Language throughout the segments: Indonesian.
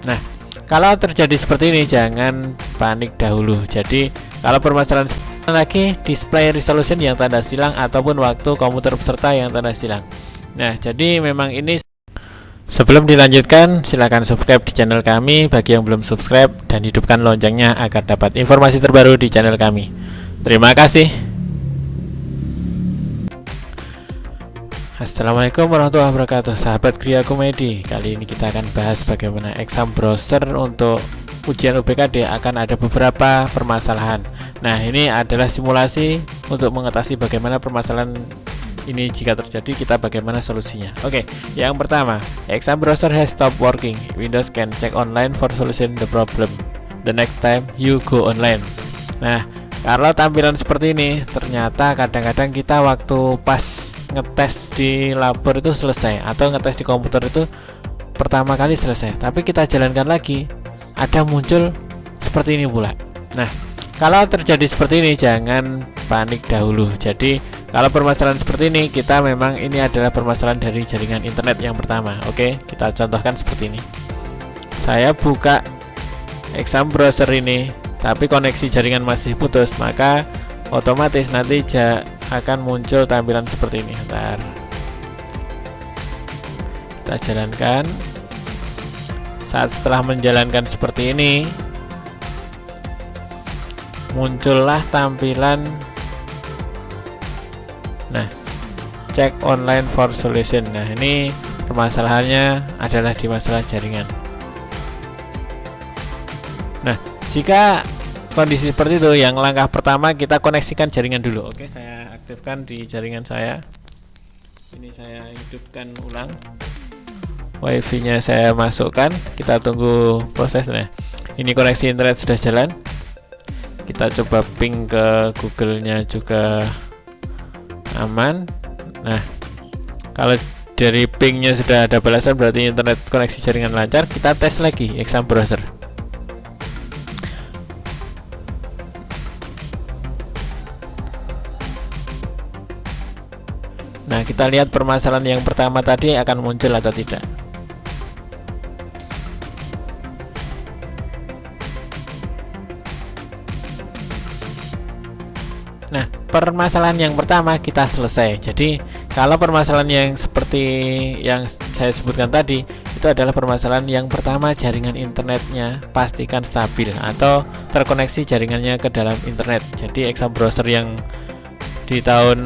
Nah, kalau terjadi seperti ini jangan panik dahulu. Jadi kalau permasalahan lagi display resolution yang tanda silang ataupun waktu komputer peserta yang tanda silang. Nah, jadi memang ini. Sebelum dilanjutkan, silakan subscribe di channel kami bagi yang belum subscribe dan hidupkan loncengnya agar dapat informasi terbaru di channel kami. Terima kasih. Assalamualaikum warahmatullahi wabarakatuh, sahabat Gria Komedi. Kali ini kita akan bahas bagaimana exam browser untuk ujian UBKD akan ada beberapa permasalahan. Nah, ini adalah simulasi untuk mengatasi bagaimana permasalahan ini jika terjadi, kita bagaimana solusinya. Oke, yang pertama, exam browser has stopped working. Windows can check online for solution the problem the next time you go online. Nah, kalau tampilan seperti ini, ternyata kadang-kadang kita waktu pas ngetes di labor itu selesai, atau ngetes di komputer itu pertama kali selesai, tapi kita jalankan lagi, ada muncul seperti ini pula. Nah, kalau terjadi seperti ini jangan panik dahulu. Jadi kalau permasalahan seperti ini, kita memang ini adalah permasalahan dari jaringan internet yang pertama. Oke, kita contohkan seperti ini. Saya buka exam browser ini, tapi koneksi jaringan masih putus, maka otomatis nanti akan muncul tampilan seperti ini. Bentar, kita jalankan. Saat setelah menjalankan seperti ini, muncullah tampilan. Nah, check online for solution. Nah, ini permasalahannya adalah di masalah jaringan. Nah, jika kondisi seperti itu, yang langkah pertama kita koneksikan jaringan dulu. Oke, saya aktifkan di jaringan saya. Ini saya hidupkan ulang. WiFi-nya saya masukkan. Kita tunggu prosesnya. Ini koneksi internet sudah jalan. Kita coba ping ke Google-nya juga aman. Nah, kalau dari pingnya sudah ada balasan berarti internet koneksi jaringan lancar. Kita tes lagi exam browser. Nah, kita lihat permasalahan yang pertama tadi akan muncul atau tidak. Nah, permasalahan yang pertama kita selesai. Jadi kalau permasalahan yang seperti yang saya sebutkan tadi, itu adalah permasalahan yang pertama, jaringan internetnya pastikan stabil atau terkoneksi jaringannya ke dalam internet. Jadi exam browser yang di tahun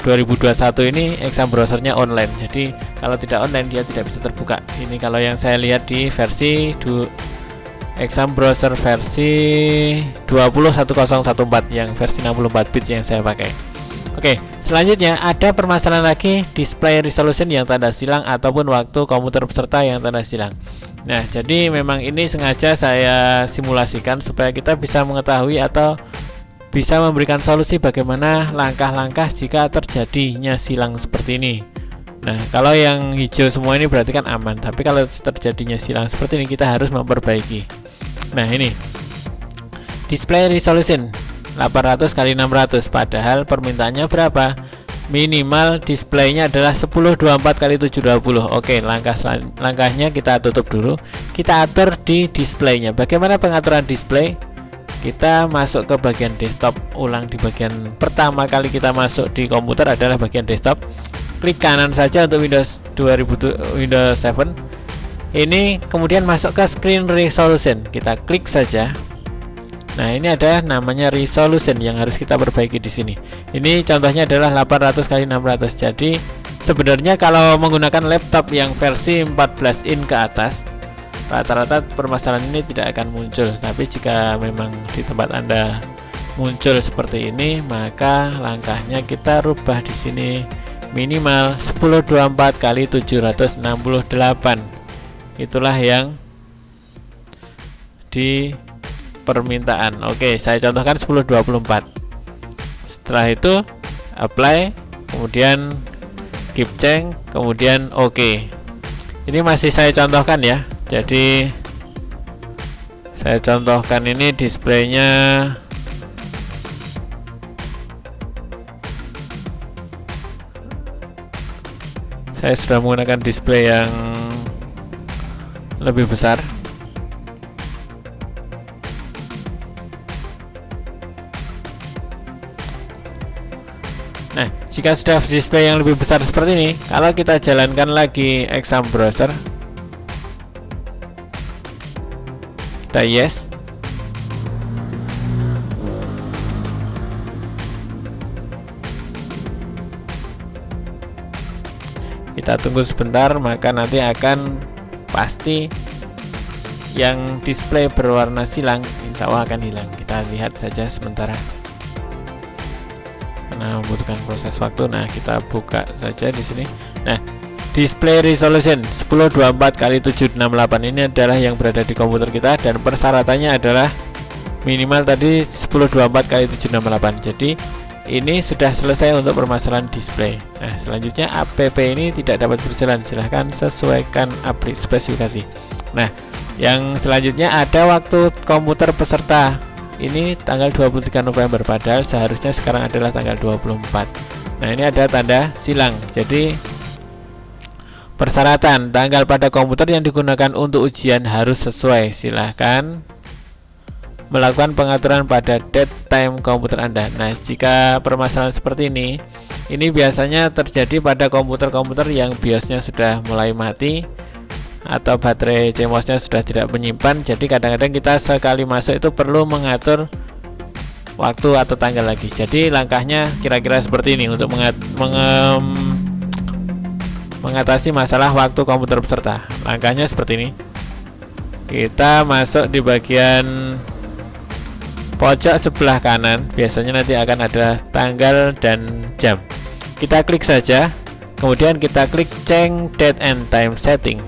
2021 ini exam browsernya online. Jadi kalau tidak online dia tidak bisa terbuka. Ini kalau yang saya lihat di versi exam browser versi 20.1014 yang versi 64 bit yang saya pakai. Oke, selanjutnya ada permasalahan lagi display resolution yang tanda silang ataupun waktu komputer peserta yang tanda silang. Nah, jadi memang ini sengaja saya simulasikan supaya kita bisa mengetahui atau bisa memberikan solusi bagaimana langkah-langkah jika terjadinya silang seperti ini. Nah, kalau yang hijau semua ini berarti kan aman, tapi kalau terjadinya silang seperti ini kita harus memperbaiki. Nah, ini display resolution 800 x 600, padahal permintaannya berapa? Minimal displaynya adalah 1024 x 720. Oke, langkahnya kita tutup dulu. Kita atur di displaynya. Bagaimana pengaturan display? Kita masuk ke bagian desktop. Ulang di bagian pertama kali kita masuk di komputer adalah bagian desktop. Klik kanan saja untuk Windows 7. Ini kemudian masuk ke screen resolution. Kita klik saja. Nah, ini ada namanya resolution yang harus kita perbaiki di sini. Ini contohnya adalah 800 x 600. Jadi sebenarnya kalau menggunakan laptop yang versi 14 in ke atas, rata-rata permasalahan ini tidak akan muncul. Tapi jika memang di tempat Anda muncul seperti ini, maka langkahnya kita rubah di sini minimal 1024 x 768. Itulah yang di permintaan. Oke, saya contohkan 1024. Setelah itu apply, kemudian keep change, kemudian oke. Ini masih saya contohkan ya. Jadi saya contohkan ini displaynya saya sudah menggunakan display yang lebih besar. Jika sudah display yang lebih besar seperti ini, kalau kita jalankan lagi exam browser, kita yes. Kita tunggu sebentar, maka nanti akan pasti yang display berwarna silang insya Allah akan hilang. Kita lihat saja sementara karena membutuhkan proses waktu. Nah, kita buka saja di sini. Nah, display resolution 1024x768 ini adalah yang berada di komputer kita, dan persyaratannya adalah minimal tadi 1024x768. Jadi ini sudah selesai untuk permasalahan display. Nah, selanjutnya app ini tidak dapat berjalan, silahkan sesuaikan spesifikasi. Nah, yang selanjutnya ada waktu komputer peserta. Ini tanggal 23 November, padahal seharusnya sekarang adalah tanggal 24. Nah, ini ada tanda silang. Jadi persyaratan tanggal pada komputer yang digunakan untuk ujian harus sesuai. Silahkan melakukan pengaturan pada date time komputer Anda. Nah, jika permasalahan seperti ini biasanya terjadi pada komputer-komputer yang BIOS-nya sudah mulai mati atau baterai CMOS-nya sudah tidak menyimpan. Jadi kadang-kadang kita sekali masuk itu perlu mengatur waktu atau tanggal lagi. Jadi langkahnya kira-kira seperti ini untuk mengatasi masalah waktu komputer peserta. Langkahnya seperti ini. Kita masuk di bagian pojok sebelah kanan, biasanya nanti akan ada tanggal dan jam. Kita klik saja, kemudian kita klik change date and time setting.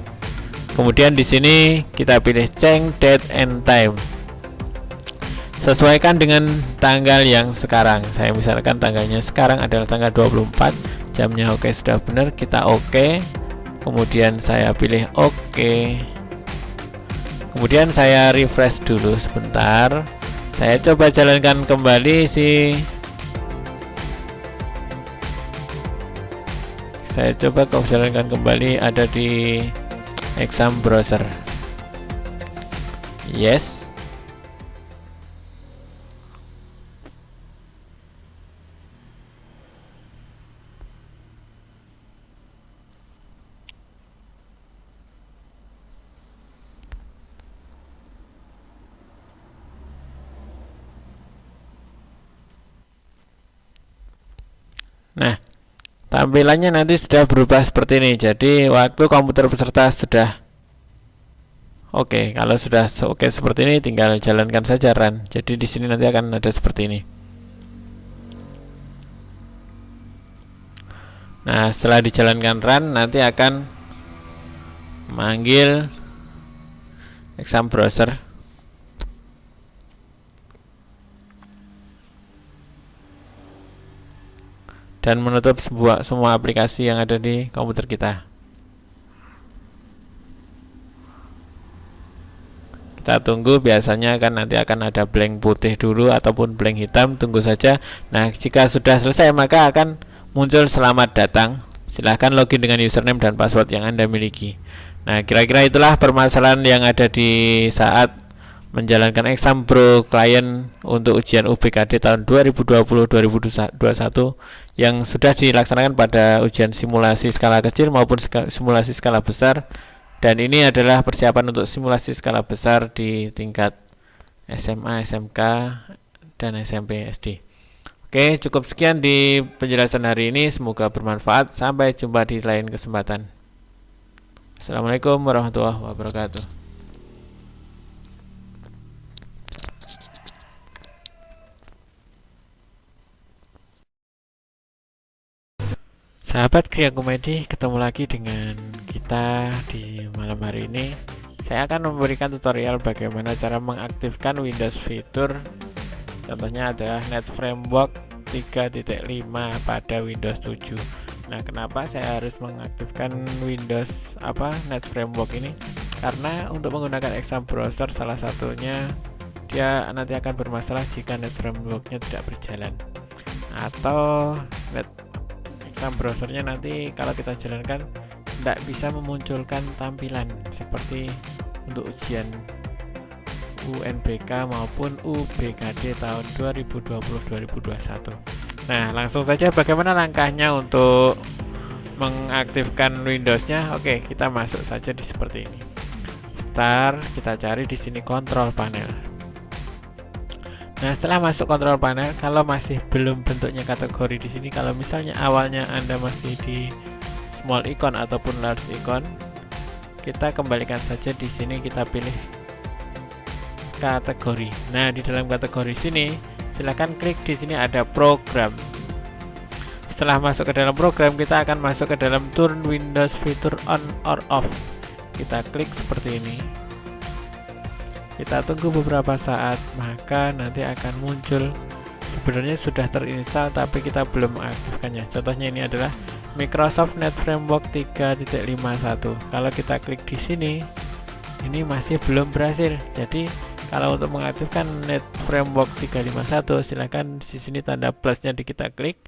Kemudian di sini kita pilih change date and time. Sesuaikan dengan tanggal yang sekarang. Saya misalkan tanggalnya sekarang adalah tanggal 24, jamnya oke, sudah benar, kita oke. Kemudian saya pilih oke. Kemudian saya refresh dulu sebentar. Saya coba jalankan kembali saya coba jalankan kembali ada di exam browser. Yes. Nah, tampilannya nanti sudah berubah seperti ini. Jadi waktu komputer peserta sudah oke. Kalau sudah oke seperti ini, tinggal jalankan saja run. Jadi di sini nanti akan ada seperti ini. Nah, setelah dijalankan run, nanti akan manggil exam browser dan menutup semua aplikasi yang ada di komputer kita. Kita tunggu, biasanya kan nanti akan ada blank putih dulu ataupun blank hitam, tunggu saja. Nah, jika sudah selesai maka akan muncul selamat datang. Silahkan login dengan username dan password yang Anda miliki. Nah, kira-kira itulah permasalahan yang ada di saat menjalankan exam pro klien untuk ujian UBKD tahun 2020-2021 yang sudah dilaksanakan pada ujian simulasi skala kecil maupun simulasi skala besar. Dan ini adalah persiapan untuk simulasi skala besar di tingkat SMA, SMK, dan SMP SD. Oke, cukup sekian di penjelasan hari ini. Semoga bermanfaat. Sampai jumpa di lain kesempatan. Assalamualaikum warahmatullahi wabarakatuh. Sahabat Kriya Komedi, ketemu lagi dengan kita di malam hari ini. Saya akan memberikan tutorial bagaimana cara mengaktifkan Windows fitur. Contohnya adalah Net Framework 3.5 pada Windows 7. Nah, kenapa saya harus mengaktifkan Net Framework ini? Karena untuk menggunakan exam browser salah satunya dia nanti akan bermasalah jika Net Frameworknya tidak berjalan. Atau exam browsernya nanti kalau kita jalankan tidak bisa memunculkan tampilan seperti untuk ujian UNBK maupun UBKD tahun 2020-2021. Nah, langsung saja bagaimana langkahnya untuk mengaktifkan Windows-nya. Oke, kita masuk saja di seperti ini. Start, kita cari di sini control panel. Nah, setelah masuk control panel, kalau masih belum bentuknya kategori di sini, kalau misalnya awalnya Anda masih di small icon ataupun large icon, kita kembalikan saja di sini, kita pilih kategori. Nah, di dalam kategori sini silakan klik di sini ada program. Setelah masuk ke dalam program, kita akan masuk ke dalam turn Windows fitur on or off. Kita klik seperti ini. Kita tunggu beberapa saat, maka nanti akan muncul. Sebenarnya sudah terinstall tapi kita belum mengaktifkannya. Contohnya ini adalah Microsoft Net Framework 3.51. Kalau kita klik di sini, ini masih belum berhasil. Jadi kalau untuk mengaktifkan Net Framework 351, silakan di sini tanda plusnya kita klik,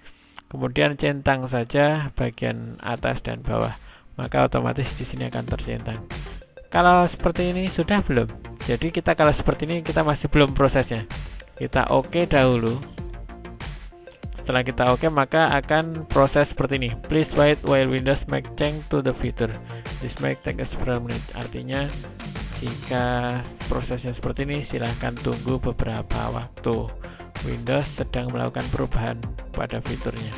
kemudian centang saja bagian atas dan bawah, maka otomatis di sini akan tercentang. Kalau seperti ini sudah belum? Jadi kita kalau seperti ini kita masih belum prosesnya. Kita oke dahulu. Setelah kita oke, maka akan proses seperti ini. Please wait while Windows make change to the feature. This may take several minutes. Artinya jika prosesnya seperti ini, silahkan tunggu beberapa waktu. Windows sedang melakukan perubahan pada fiturnya.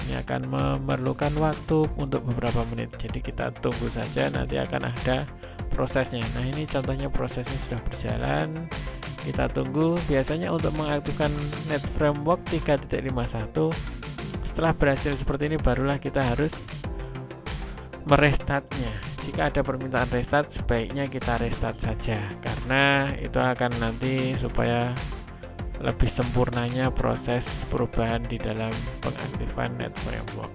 Ini akan memerlukan waktu untuk beberapa menit. Jadi kita tunggu saja, nanti akan ada prosesnya. Nah, ini contohnya prosesnya sudah berjalan. Kita tunggu. Biasanya untuk mengaktifkan Net Framework 3.51, setelah berhasil seperti ini, barulah kita harus merestartnya. Jika ada permintaan restart, sebaiknya kita restart saja, karena itu akan nanti supaya lebih sempurnanya proses perubahan di dalam pengaktifan Net Framework.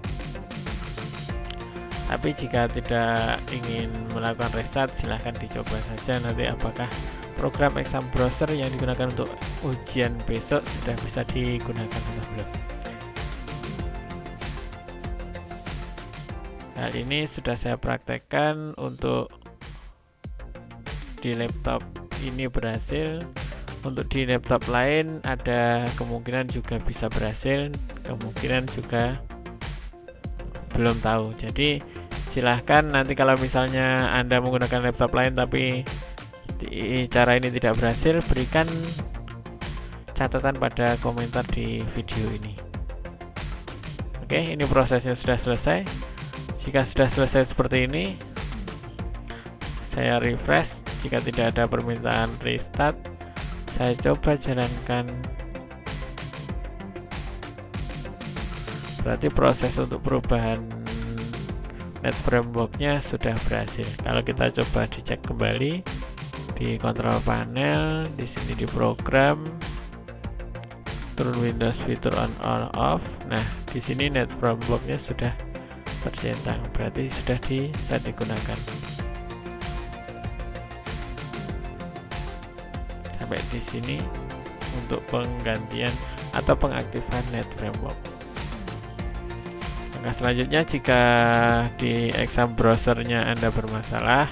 Tapi jika tidak ingin melakukan restart, silahkan dicoba saja nanti apakah program exam browser yang digunakan untuk ujian besok sudah bisa digunakan atau belum. Hal ini sudah saya praktekkan untuk di laptop ini berhasil. Untuk di laptop lain ada kemungkinan juga bisa berhasil, kemungkinan juga belum tahu. Jadi silahkan nanti kalau misalnya Anda menggunakan laptop lain tapi cara ini tidak berhasil, berikan catatan pada komentar di video ini. Oke, ini prosesnya sudah selesai. Jika sudah selesai seperti ini, saya refresh. Jika tidak ada permintaan restart, saya coba jalankan. Berarti proses untuk perubahan Net Framework-nya sudah berhasil. Kalau kita coba dicek kembali di control panel, di sini di program, turun Windows fitur on or off. Nah, di sini Net Framework-nya sudah tercentang, berarti sudah bisa digunakan. Sampai di sini untuk penggantian atau pengaktifan Net Framework. Langkah selanjutnya, jika di exam browsernya Anda bermasalah,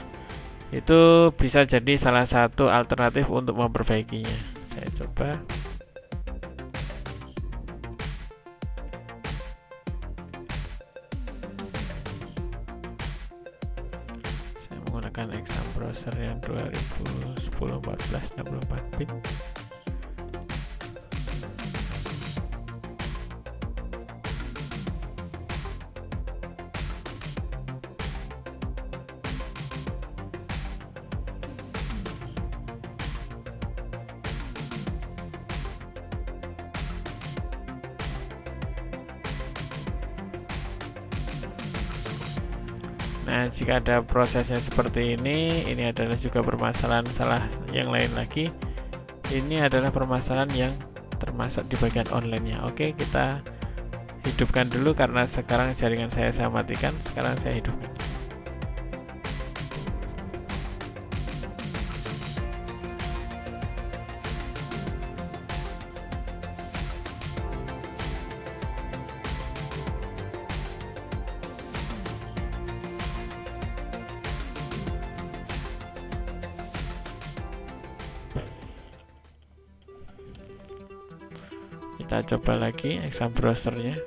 itu bisa jadi salah satu alternatif untuk memperbaikinya. Saya coba. Menggunakan exam browser yang 2010 14 64 bit. Nah, jika ada prosesnya seperti ini adalah juga permasalahan salah yang lain lagi. Ini adalah permasalahan yang termasuk di bagian online-nya. Oke, kita hidupkan dulu karena sekarang jaringan saya matikan. Sekarang saya hidupkan. Kita coba lagi exam browsernya.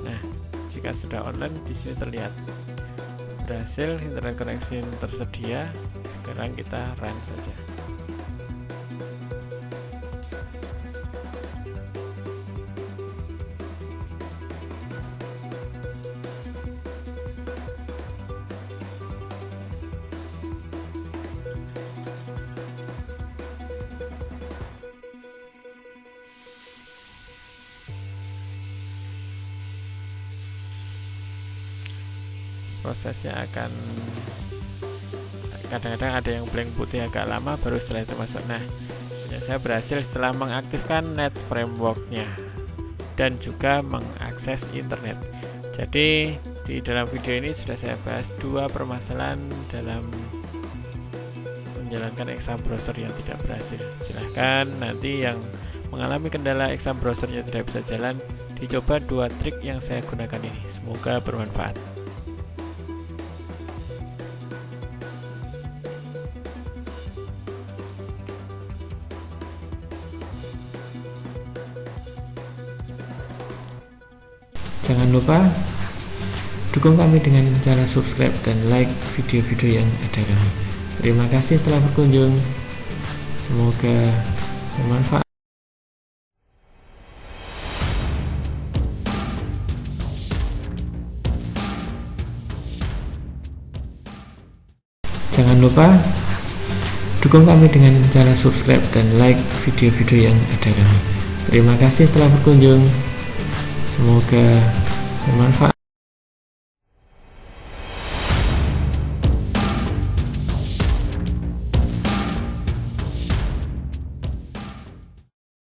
Nah, jika sudah online, di sini terlihat berhasil, internet connection tersedia. Sekarang kita run saja. Prosesnya akan kadang-kadang ada yang blank putih agak lama, baru setelah itu masuk. Nah, saya berhasil setelah mengaktifkan net frameworknya dan juga mengakses internet. Jadi di dalam video ini sudah saya bahas dua permasalahan dalam menjalankan exam browser yang tidak berhasil. Silahkan nanti yang mengalami kendala exam browsernya tidak bisa jalan, dicoba dua trik yang saya gunakan ini. Semoga bermanfaat. Jangan lupa dukung kami dengan cara subscribe dan like video-video yang ada kami. Terima kasih telah berkunjung. Semoga bermanfaat. Jangan lupa dukung kami dengan cara subscribe dan like video-video yang ada kami. Terima kasih telah berkunjung. Semoga bermanfaat.